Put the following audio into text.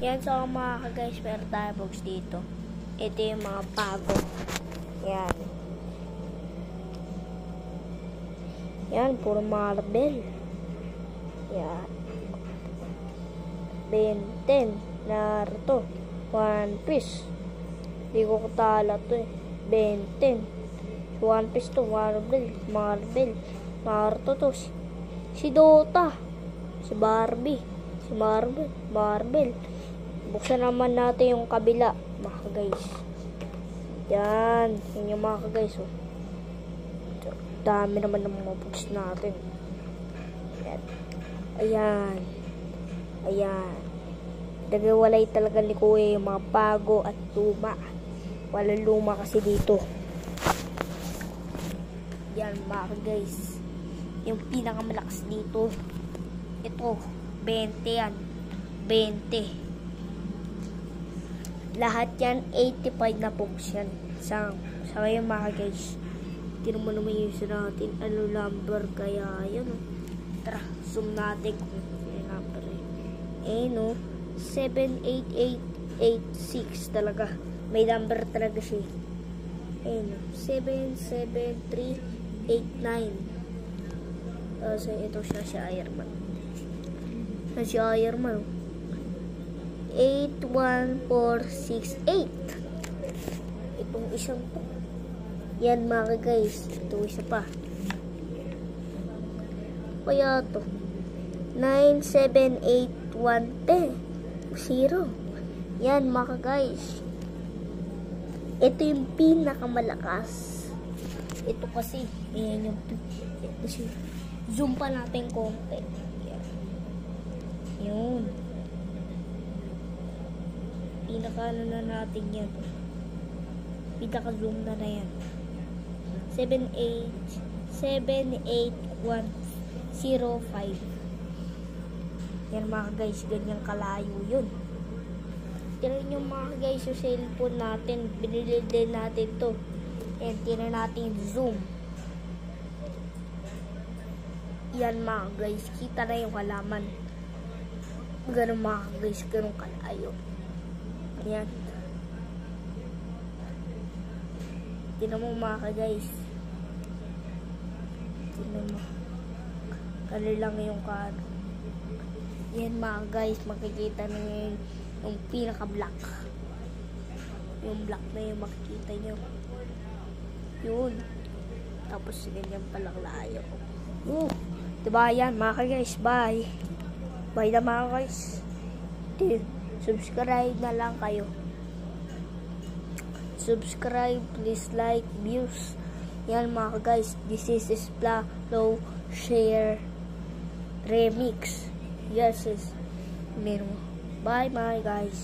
Yan, so mga guys, meron tayo box dito. Ito yung mga bago. Yan. Yan, puro Marvel. Yan. Ben 10. Naruto. One Piece. Hindi ko katala to eh. Ben 10. One Piece to. Marvel. Naruto to. Si Dota. Si Barbie. Si Marvel. Buksan naman natin yung kabila, mga guys. Yan. Yan yung mga guys. Oh. Dami naman ng mga books natin. Yan. Ayan. Nagawalay talaga ni Kuya yung mga bago at luma. Walang luma kasi dito. Yan mga guys. Yung pinakamalakas dito. Ito. 20 yan. 20. Lahat yan, 85 na books yan. Sa ngayon mga guys. Tino mo naman yung natin. Ano number kaya yan? Tara, zoom natin kung yung number no? 78886 talaga. May number talaga siya. 77389. So ito siya si Iron Man. Si Iron Man. 81468. Itong isang to. Yan mga guys. Ito isa pa. Kaya to. 97810. Yan mga guys. Ito yung pinakamalakas. Ito kasi. Ayan yung. Zoom pa natin konti. Yun. Pinaka-ano na natin yan. Pinaka-zoom na yan. 78105. Yan mga guys, ganyan kalayo yun. Tinan nyo mga guys, yung cellphone natin, binili din natin to. Yan, tinan natin zoom. Yan mga guys, kita na yung halaman. Ganun mga guys, ganun kalayo. Yan. Tinan mo mga guys. Tinan mo. Kalo lang yung kano. Yan mga guys, makikita nyo yung pinaka-black. Yung black na yung makikita nyo. Yun. Tapos ganyan palang layo. Diba yan mga guys, bye. Bye na mga guys. Subscribe na lang kayo. Subscribe, please like, views. Yan mga guys, this is Splalo Share Remix. Yes, bye my guys.